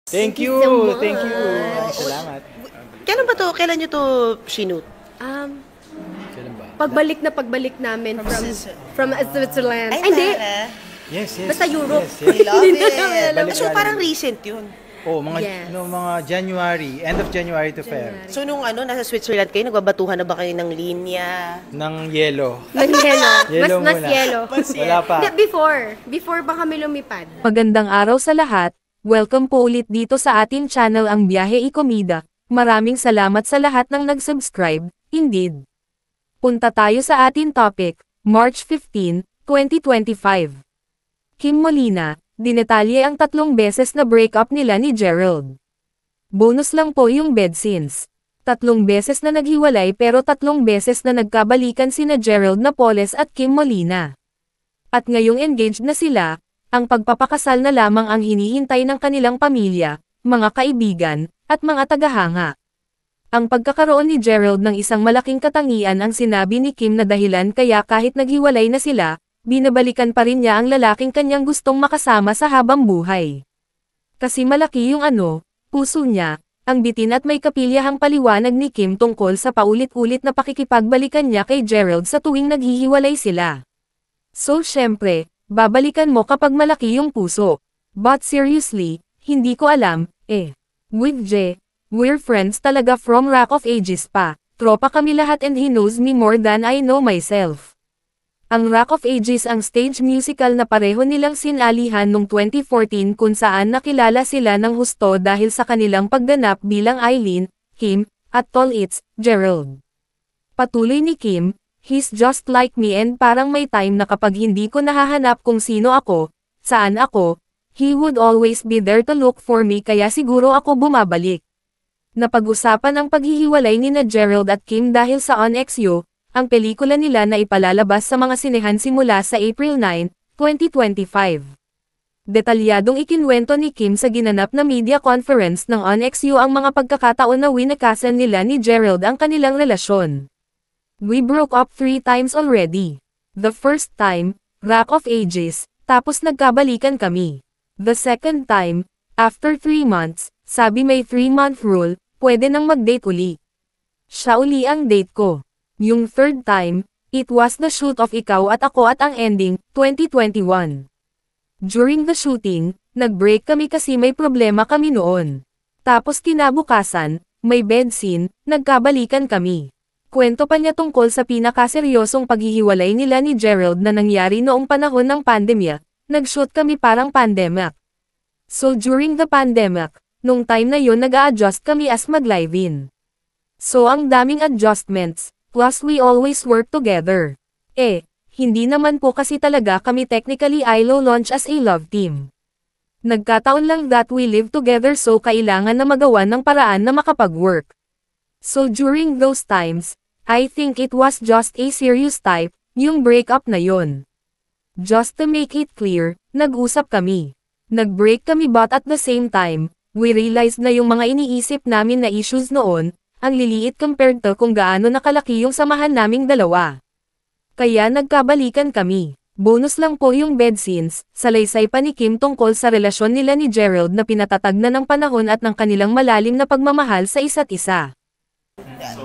Thank you so thank you. much. Salamat. Kailan ba to? Kailan nyo to shoot? Kailan ba? Pagbalik namin from Switzerland. Ay, Hindi. Tara. Yes. Basta Europe. Yes. I love Hindi it. namin alam. Balik So, galing. parang recent yun. Oh, mga Yes. mga January, end of January to Feb. So, nung nasa Switzerland kayo, nagbabatuhan na ba kayo ng linya? Ng yelo. Ng yelo. Yelo mas muna. yelo. Wala pa. Hindi, before pa kami lumipad. Magandang araw sa lahat, welcome po ulit dito sa ating channel ang Biyahe y Komida. Maraming salamat sa lahat ng nag-subscribe, indeed. Punta tayo sa ating topic, March 15, 2025. Kim Molina, dinetalye ang 3 beses na breakup nila ni Gerald. Bonus lang po yung bed scenes. 3 beses na naghiwalay pero 3 beses na nagkabalikan sina Gerald Napoles at Kim Molina. At ngayong engaged na sila, ang pagpapakasal na lamang ang hinihintay ng kanilang pamilya, mga kaibigan, at mga tagahanga. Ang pagkakaroon ni Gerald ng isang malaking katangian ang sinabi ni Kim na dahilan kaya kahit naghiwalay na sila, binabalikan pa rin niya ang lalaking kanyang gustong makasama sa habang buhay. Kasi malaki yung puso niya, ang bitin at may kapilyahang paliwanag ni Kim tungkol sa paulit-ulit na pakikipagbalikan niya kay Gerald sa tuwing naghihiwalay sila. So syempre, babalikan mo kapag malaki yung puso. But seriously, hindi ko alam, with J, we're friends talaga from Rock of Ages pa, tropa kami lahat and he knows me more than I know myself. Ang Rock of Ages ang stage musical na pareho nilang sinalihan noong 2014 kung saan nakilala sila ng husto dahil sa kanilang pagganap bilang Eileen, Kim, at Tall It's, Gerald. Patuloy ni Kim, he's just like me and parang may time na kapag hindi ko nahahanap kung sino ako, saan ako, he would always be there to look for me kaya siguro ako bumabalik. Napag-usapan ang paghihiwalay ni na Gerald at Kim dahil sa On XU, ang pelikula nila na ipalalabas sa mga sinehan simula sa April 9, 2025. Detalyadong ikinwento ni Kim sa ginanap na media conference ng On XU ang mga pagkakataon na winakasan nila ni Gerald ang kanilang relasyon. We broke up 3 times already. The first time, Rock of Ages, tapos nagkabalikan kami. The second time, after 3 months, sabi may 3-month rule, pwede nang mag-date uli. Siya uli ang date ko. Yung third time, it was the shoot of Ikaw at Ako at ang ending, 2021. During the shooting, nag-break kami kasi may problema kami noon. Tapos kinabukasan, may bed scene, nagkabalikan kami. Kwento pa niya tungkol sa pinakaseryosong paghihiwalay nila ni Gerald na nangyari noong panahon ng pandemya, nag-shoot kami parang pandemic. So during the pandemic, nung time na yun nag-a-adjust kami as mag-live-in. So ang daming adjustments, plus we always work together. Hindi naman po kasi talaga kami technically ILO launch as a love team. Nagkataon lang that we live together so kailangan na magawan ng paraan na makapag-work. So during those times, I think it was just a serious type, yung breakup na yon. Just to make it clear, nag-usap kami. Nag-break kami but at the same time, we realized na yung mga iniisip namin na issues noon, ang liliit compared to kung gaano nakalaki yung samahan naming dalawa. Kaya nagkabalikan kami. Bonus lang po yung bed scenes, salaysay pa ni Kim tungkol sa relasyon nila ni Gerald na pinatatag na ng panahon at ng kanilang malalim na pagmamahal sa isa't isa.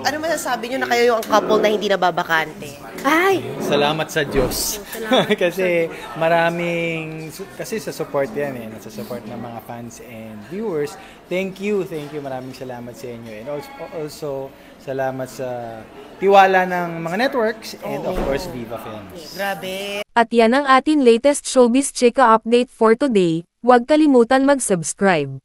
Ano masasabi nyo na kayo yung couple na hindi nababakante? Ay! Salamat sa Diyos. Kasi kasi sa support yan nasa support ng mga fans and viewers. Thank you, maraming salamat sa inyo. And also salamat sa tiwala ng mga networks and of course Viva Films. Grabe. At yan ang ating latest Showbiz Chika update for today, huwag kalimutan mag-subscribe.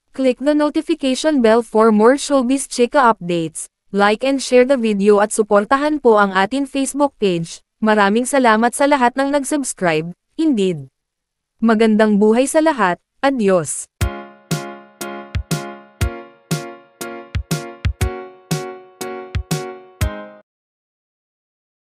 Click the notification bell for more Showbiz Chika updates, like and share the video at suportahan po ang ating Facebook page. Maraming salamat sa lahat ng nag-subscribe, indeed. Magandang buhay sa lahat, adios.